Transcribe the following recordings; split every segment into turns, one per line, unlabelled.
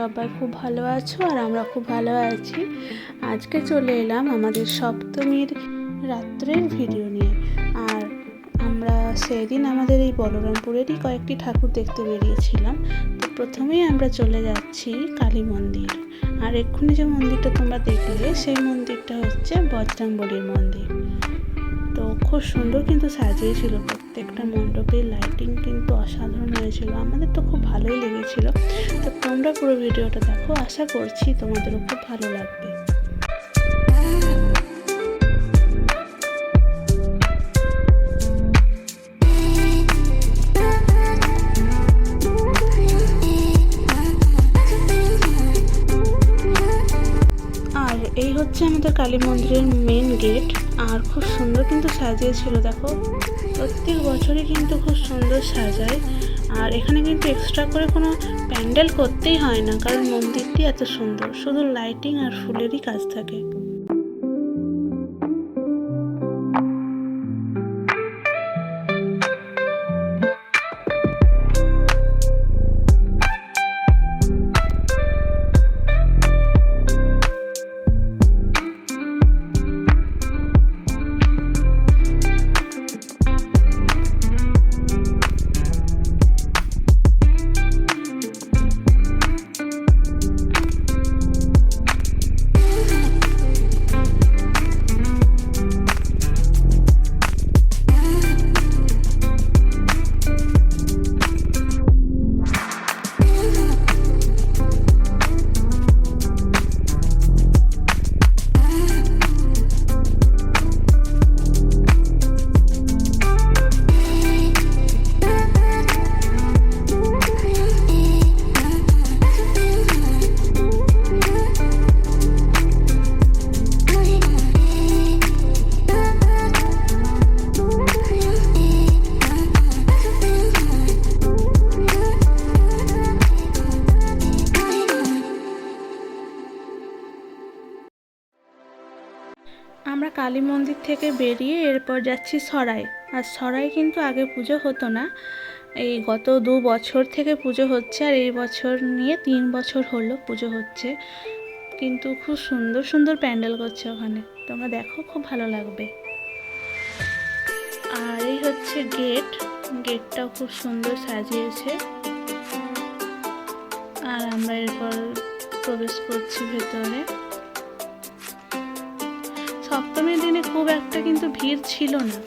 সবাই খুব ভালো আছো আর আমরা খুব ভালো আছি। আজকে চলে এলাম আমাদের সপ্তমীর রাত্রের ভিডিও নিয়ে। আর আমরা সেদিন আমাদের এই বলরামপুরেরই কয়েকটি ঠাকুর দেখতে বেরিয়েছিলাম। তো প্রথমেই আমরা চলে যাচ্ছি কালী মন্দির। আর এক্ষুনি যে মন্দিরটা তোমরা দেখলে সেই মন্দিরটা হচ্ছে বজরংবলীর মন্দির। তো খুব সুন্দর কিন্তু সাজিয়েছিল, প্রত্যেকটা মণ্ডপের লাইটিং কিন্তু অসাধারণ হয়েছিল, আমাদের তো খুব ভালোই লেগেছিল। তো তোমরা পুরো ভিডিওটা দেখো, আশা করছি তোমাদেরও খুব ভালো লাগবে। আর এই হচ্ছে আমাদের কালী মন্দিরের মেন গেট। আর খুব সুন্দর কিন্তু সাজিয়েছিল, দেখো প্রত্যেক বছরই কিন্তু খুব সুন্দর সাজায়। আর এখানে কিন্তু এক্সট্রা করে কোনো প্যান্ডেল করতেই হয় না, কারণ মন্দিরটি এত সুন্দর, শুধু লাইটিং আর ফুলেরই কাজ থাকে। আমরা কালী মন্দির থেকে বেরিয়ে এরপর যাচ্ছি সরাই। আর সরাই কিন্তু আগে পুজো হতো না, এই গত 2 বছর থেকে পুজো হচ্ছে। আর এই বছর নিয়ে 3 বছর হলো পুজো হচ্ছে, কিন্তু খুব সুন্দর সুন্দর প্যান্ডেল করছে ওখানে, তোমরা দেখো খুব ভালো লাগবে। আর এই হচ্ছে গেট, গেটটাও খুব সুন্দর সাজিয়েছে। আর আমরা এরপর প্রবেশ করছি ভেতরে। সপ্তমীর দিনে খুব একটা কিন্তু ভিড় ছিল না।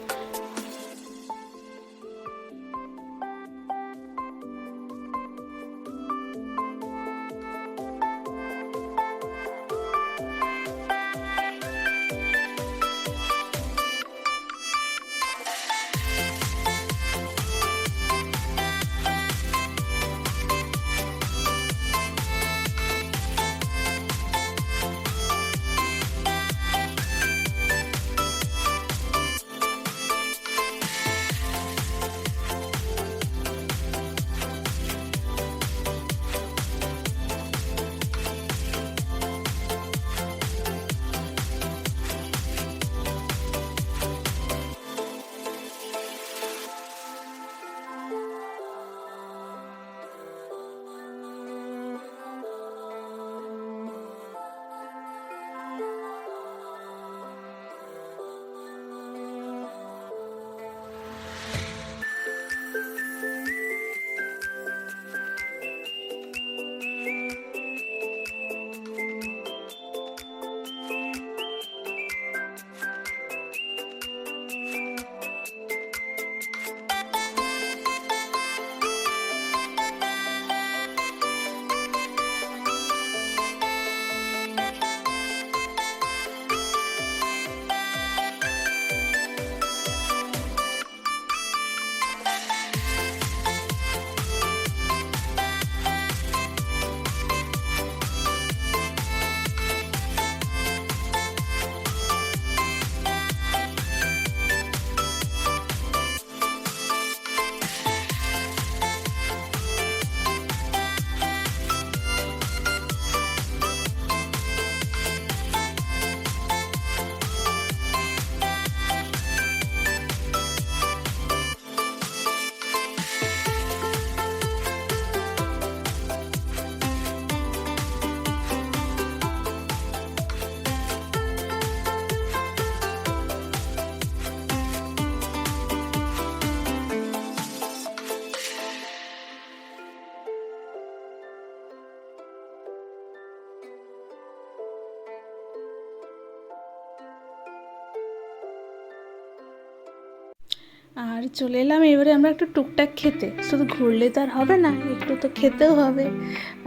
আর চলে এলাম এবারে আমরা একটু টুকটাক খেতে, শুধু ঘুরলে তো আর হবে না, একটু তো খেতেও হবে।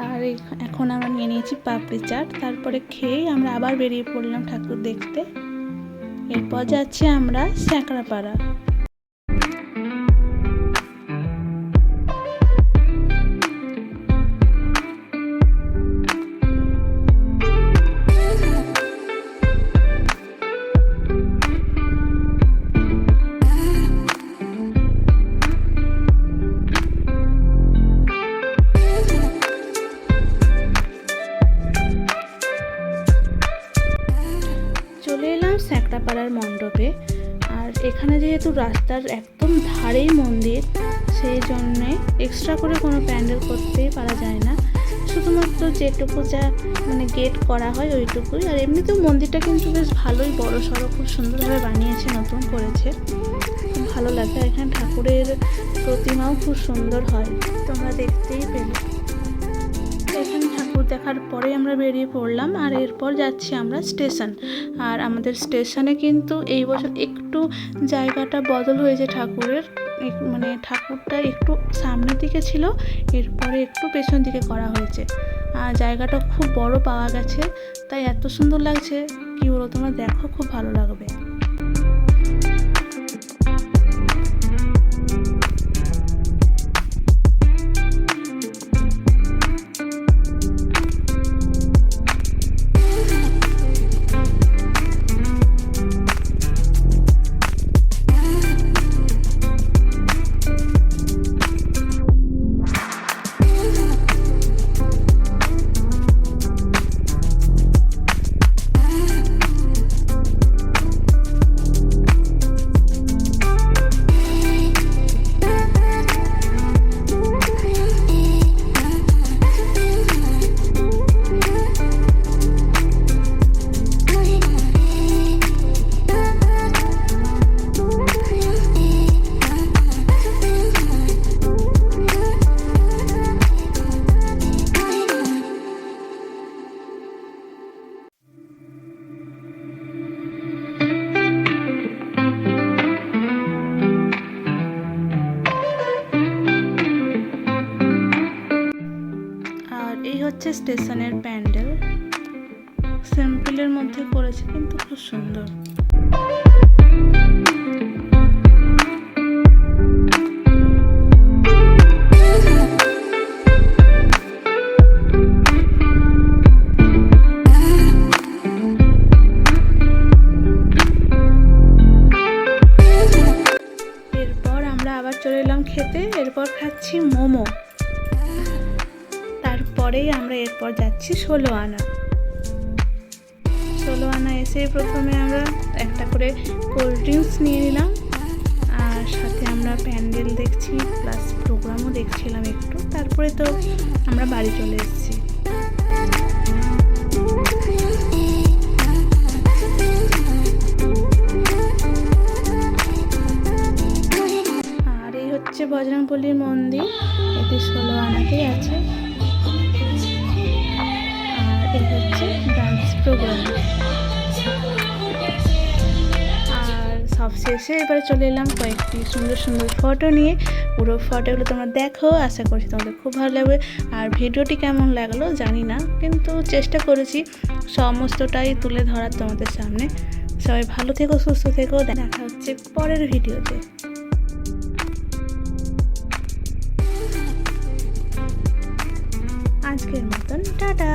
আর এখন আমরা নিয়ে নিয়েছি পাপড়ি চাট, তারপরে খেয়েই আমরা আবার বেরিয়ে পড়লাম ঠাকুর দেখতে। এরপর যাচ্ছি আমরা স্যাঁকড়াপাড়া। চলে এলাম স্যাঁকড়াপাড়ার মণ্ডপে। আর এখানে যেহেতু রাস্তার একদম ধারেই মন্দির, সেই জন্যে এক্সট্রা করে কোনো প্যান্ডেল করতেই পারা যায় না, শুধুমাত্র যেটুকু যা মানে গেট করা হয় ওইটুকুই। আর এমনিতেও মন্দিরটা কিন্তু বেশ ভালোই বড় সড়ো, খুব সুন্দরভাবে বানিয়েছে, নতুন করেছে, খুব ভালো লাগে। আর এখানে ঠাকুরের প্রতিমাও খুব সুন্দর হয়, তোমরা দেখতেই পেলে। এখানে ঠাকুর দেখার পরে আমরা বেরিয়ে পড়লাম। আর এরপর যাচ্ছি আমরা স্টেশন। আর আমাদের স্টেশনে কিন্তু এই বছর একটু জায়গাটা বদল হয়েছে ঠাকুরের, মানে ঠাকুরটা একটু সামনের দিকে ছিল, এরপরে একটু পেছন দিকে করা হয়েছে। আর জায়গাটা খুব বড় পাওয়া গেছে, তাই এত সুন্দর লাগছে কি বলো, তোমরা দেখো, খুব ভালো লাগবে। এই হচ্ছে স্টেশনের প্যান্ডেল, সিম্পলের মধ্যে করেছে কিন্তু খুব সুন্দর। এরপর আমরা আবার চলে এলাম খেতে, এরপর খাচ্ছি মোমো। পরেই আমরা এরপর যাচ্ছি 16 আনা। 16 আনা এসে প্রথমে আমরা একটা করে কোল্ড ড্রিঙ্কস নিয়ে নিলাম, আর সাথে আমরা প্যান্ডেল দেখছি প্লাস প্রোগ্রামও দেখছিলাম একটু, তারপরে তো আমরা বাড়ি চলে এসেছি। আর এই হচ্ছে বজরংবলীর মন্দির, এটি 16 আনাতেই আছে। এই হচ্ছে ডান্স প্রোগ্রাম। আর সবশেষে এবারে চলে এলাম কয়েকটি সুন্দর সুন্দর ফটো নিয়ে। পুরো ফটোগুলো তোমরা দেখো, আশা করছি তোমাদের খুব ভালো লাগবে। আর ভিডিওটি কেমন লাগলো জানি না, কিন্তু চেষ্টা করেছি সমস্তটাই তুলে ধরার তোমাদের সামনে। সবাই ভালো থেকো, সুস্থ থেকো, দেখা হচ্ছে পরের ভিডিওতে। আজকের মতন টাটা।